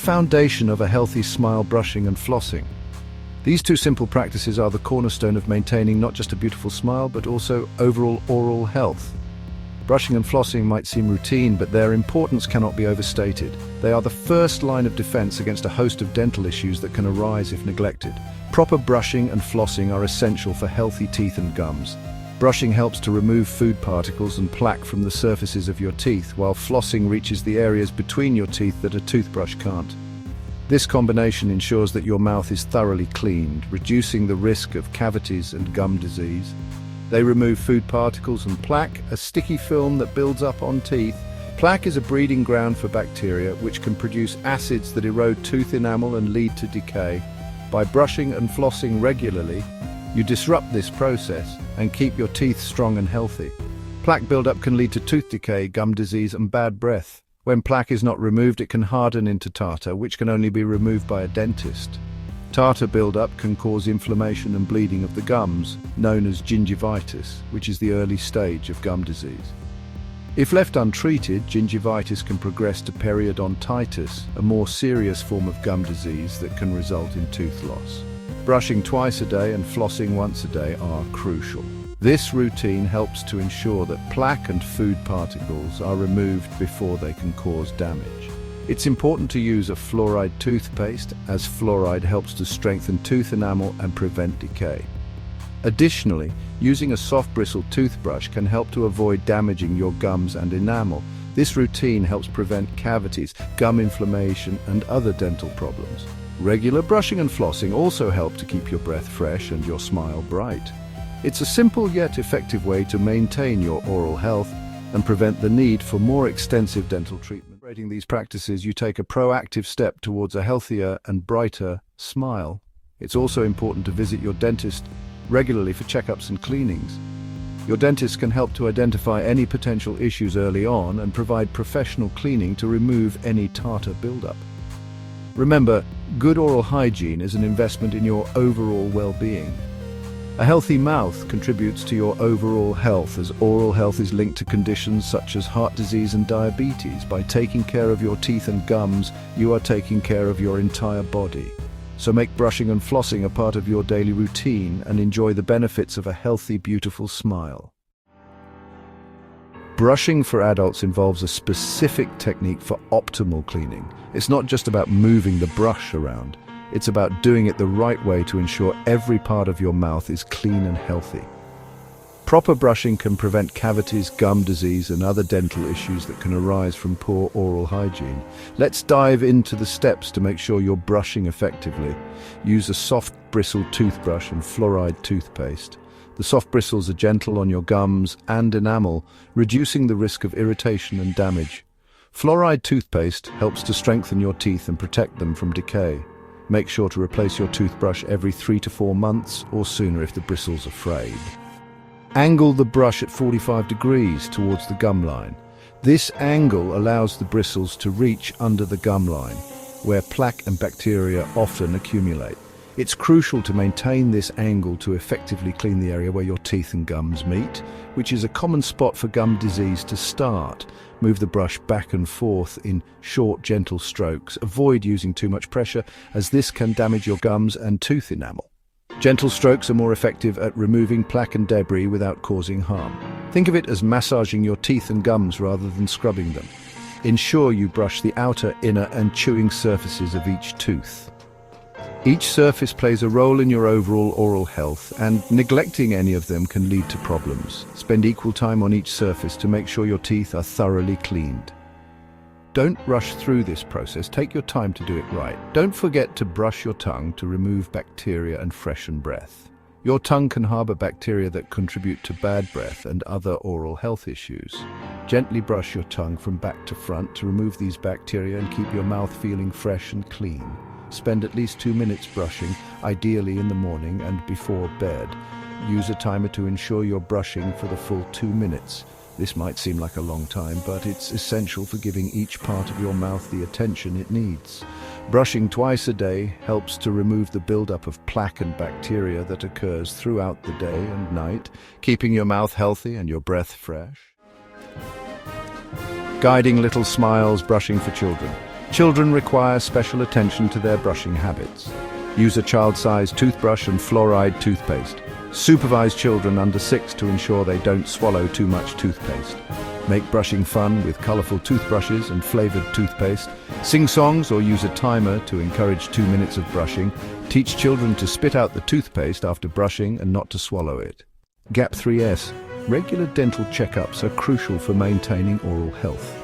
foundation of a healthy smile, brushing and flossing. These two simple practices are the cornerstone of maintaining not just a beautiful smile, but also overall oral health. Brushing and flossing might seem routine, but their importance cannot be overstated. They are the first line of defense against a host of dental issues that can arise if neglected. Proper brushing and flossing are essential for healthy teeth and gums. Brushing helps to remove food particles and plaque from the surfaces of your teeth, while flossing reaches the areas between your teeth that a toothbrush can't. This combination ensures that your mouth is thoroughly cleaned, reducing the risk of cavities and gum disease. They remove food particles and plaque, a sticky film that builds up on teeth. Plaque is a breeding ground for bacteria, which can produce acids that erode tooth enamel and lead to decay. By brushing and flossing regularly, you disrupt this process and keep your teeth strong and healthy. Plaque buildup can lead to tooth decay, gum disease, and bad breath. When plaque is not removed, it can harden into tartar, which can only be removed by a dentist. Tartar buildup can cause inflammation and bleeding of the gums, known as gingivitis, which is the early stage of gum disease. If left untreated, gingivitis can progress to periodontitis, a more serious form of gum disease that can result in tooth loss. Brushing twice a day and flossing once a day are crucial. This routine helps to ensure that plaque and food particles are removed before they can cause damage. It's important to use a fluoride toothpaste, as fluoride helps to strengthen tooth enamel and prevent decay. Additionally, using a soft bristled toothbrush can help to avoid damaging your gums and enamel. This routine helps prevent cavities, gum inflammation, and other dental problems. Regular brushing and flossing also help to keep your breath fresh and your smile bright. It's a simple yet effective way to maintain your oral health and prevent the need for more extensive dental treatment. Integrating these practices, you take a proactive step towards a healthier and brighter smile. It's also important to visit your dentist regularly for checkups and cleanings. Your dentist can help to identify any potential issues early on and provide professional cleaning to remove any tartar buildup. Remember, good oral hygiene is an investment in your overall well-being. A healthy mouth contributes to your overall health, as oral health is linked to conditions such as heart disease and diabetes. By taking care of your teeth and gums, you are taking care of your entire body. So make brushing and flossing a part of your daily routine and enjoy the benefits of a healthy, beautiful smile. Brushing for adults involves a specific technique for optimal cleaning. It's not just about moving the brush around. It's about doing it the right way to ensure every part of your mouth is clean and healthy. Proper brushing can prevent cavities, gum disease, and other dental issues that can arise from poor oral hygiene. Let's dive into the steps to make sure you're brushing effectively. Use a soft bristled toothbrush and fluoride toothpaste. The soft bristles are gentle on your gums and enamel, reducing the risk of irritation and damage. Fluoride toothpaste helps to strengthen your teeth and protect them from decay. Make sure to replace your toothbrush every 3 to 4 months or sooner if the bristles are frayed. Angle the brush at 45 degrees towards the gum line. This angle allows the bristles to reach under the gum line, where plaque and bacteria often accumulate. It's crucial to maintain this angle to effectively clean the area where your teeth and gums meet, which is a common spot for gum disease to start. Move the brush back and forth in short, gentle strokes. Avoid using too much pressure, as this can damage your gums and tooth enamel. Gentle strokes are more effective at removing plaque and debris without causing harm. Think of it as massaging your teeth and gums rather than scrubbing them. Ensure you brush the outer, inner, and chewing surfaces of each tooth. Each surface plays a role in your overall oral health, and neglecting any of them can lead to problems. Spend equal time on each surface to make sure your teeth are thoroughly cleaned. Don't rush through this process. Take your time to do it right. Don't forget to brush your tongue to remove bacteria and freshen breath. Your tongue can harbor bacteria that contribute to bad breath and other oral health issues. Gently brush your tongue from back to front to remove these bacteria and keep your mouth feeling fresh and clean. Spend at least 2 minutes brushing, ideally in the morning and before bed. Use a timer to ensure you're brushing for the full 2 minutes. This might seem like a long time, but it's essential for giving each part of your mouth the attention it needs. Brushing twice a day helps to remove the buildup of plaque and bacteria that occurs throughout the day and night, keeping your mouth healthy and your breath fresh. Guiding little smiles, brushing for children. Children require special attention to their brushing habits. Use a child-sized toothbrush and fluoride toothpaste. Supervise children under 6 to ensure they don't swallow too much toothpaste. Make brushing fun with colorful toothbrushes and flavored toothpaste. Sing songs or use a timer to encourage 2 minutes of brushing. Teach children to spit out the toothpaste after brushing and not to swallow it. Gap 3S. Regular dental checkups are crucial for maintaining oral health.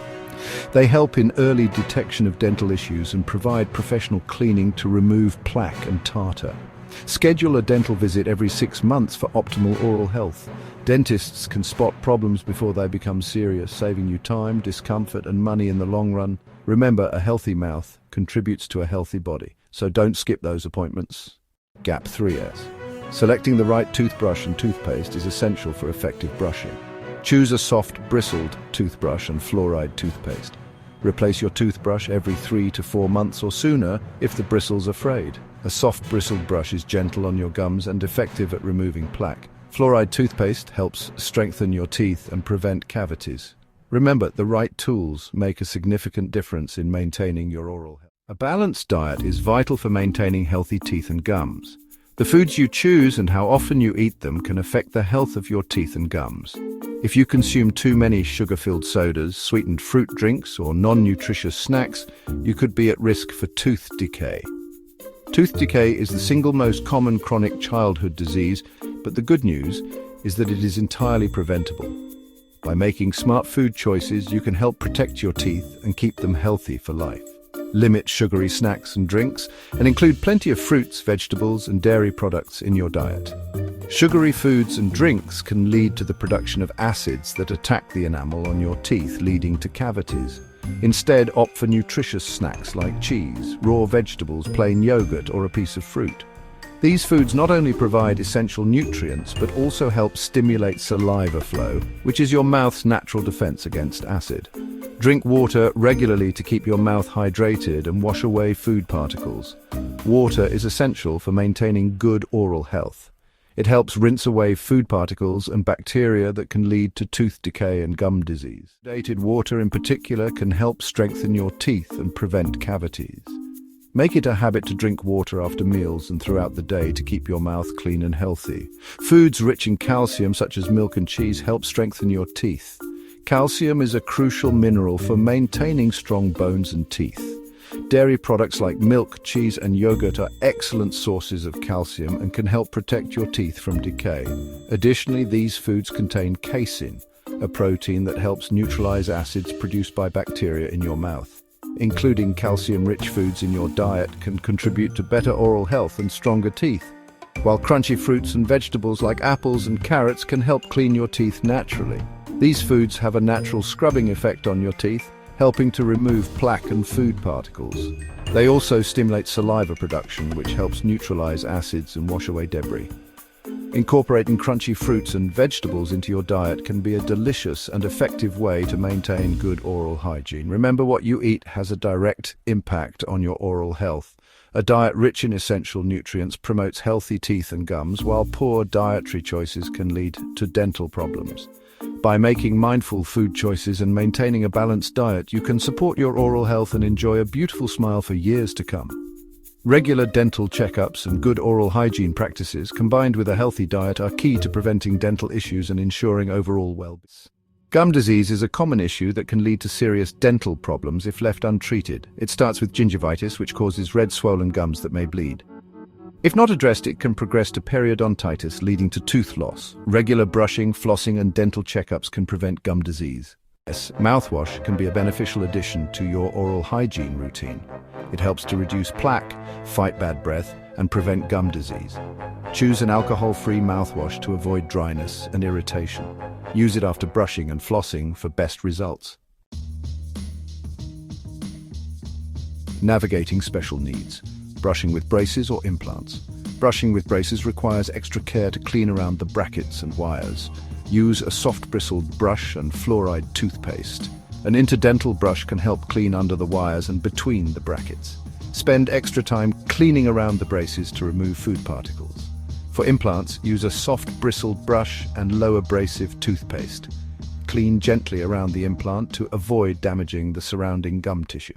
They help in early detection of dental issues and provide professional cleaning to remove plaque and tartar. Schedule a dental visit every 6 months for optimal oral health. Dentists can spot problems before they become serious, saving you time, discomfort, and money in the long run. Remember, a healthy mouth contributes to a healthy body, so don't skip those appointments. Gap 3S. Selecting the right toothbrush and toothpaste is essential for effective brushing. Choose a soft, bristled toothbrush and fluoride toothpaste. Replace your toothbrush every 3 to 4 months or sooner if the bristles are frayed. A soft, bristled brush is gentle on your gums and effective at removing plaque. Fluoride toothpaste helps strengthen your teeth and prevent cavities. Remember, the right tools make a significant difference in maintaining your oral health. A balanced diet is vital for maintaining healthy teeth and gums. The foods you choose and how often you eat them can affect the health of your teeth and gums. If you consume too many sugar-filled sodas, sweetened fruit drinks, or non-nutritious snacks, you could be at risk for tooth decay. Tooth decay is the single most common chronic childhood disease, but the good news is that it is entirely preventable. By making smart food choices, you can help protect your teeth and keep them healthy for life. Limit sugary snacks and drinks, and include plenty of fruits, vegetables, and dairy products in your diet. Sugary foods and drinks can lead to the production of acids that attack the enamel on your teeth, leading to cavities. Instead, opt for nutritious snacks like cheese, raw vegetables, plain yogurt, or a piece of fruit. These foods not only provide essential nutrients, but also help stimulate saliva flow, which is your mouth's natural defense against acid. Drink water regularly to keep your mouth hydrated and wash away food particles. Water is essential for maintaining good oral health. It helps rinse away food particles and bacteria that can lead to tooth decay and gum disease. Dated water in particular can help strengthen your teeth and prevent cavities. Make it a habit to drink water after meals and throughout the day to keep your mouth clean and healthy. Foods rich in calcium, such as milk and cheese, help strengthen your teeth. Calcium is a crucial mineral for maintaining strong bones and teeth. Dairy products like milk, cheese, and yogurt are excellent sources of calcium and can help protect your teeth from decay. Additionally, these foods contain casein, a protein that helps neutralize acids produced by bacteria in your mouth. Including calcium-rich foods in your diet can contribute to better oral health and stronger teeth, while crunchy fruits and vegetables like apples and carrots can help clean your teeth naturally. These foods have a natural scrubbing effect on your teeth, helping to remove plaque and food particles. They also stimulate saliva production, which helps neutralize acids and wash away debris. Incorporating crunchy fruits and vegetables into your diet can be a delicious and effective way to maintain good oral hygiene. Remember, what you eat has a direct impact on your oral health. A diet rich in essential nutrients promotes healthy teeth and gums, while poor dietary choices can lead to dental problems. By making mindful food choices and maintaining a balanced diet, you can support your oral health and enjoy a beautiful smile for years to come. Regular dental checkups and good oral hygiene practices, combined with a healthy diet, are key to preventing dental issues and ensuring overall well-being. Gum disease is a common issue that can lead to serious dental problems if left untreated. It starts with gingivitis, which causes red, swollen gums that may bleed. If not addressed, it can progress to periodontitis, leading to tooth loss. Regular brushing, flossing, and dental checkups can prevent gum disease. Mouthwash can be a beneficial addition to your oral hygiene routine. It helps to reduce plaque, fight bad breath, and prevent gum disease. Choose an alcohol-free mouthwash to avoid dryness and irritation. Use it after brushing and flossing for best results. Navigating special needs. Brushing with braces or implants. Brushing with braces requires extra care to clean around the brackets and wires. Use a soft bristled brush and fluoride toothpaste. An interdental brush can help clean under the wires and between the brackets. Spend extra time cleaning around the braces to remove food particles. For implants, use a soft bristled brush and low abrasive toothpaste. Clean gently around the implant to avoid damaging the surrounding gum tissue.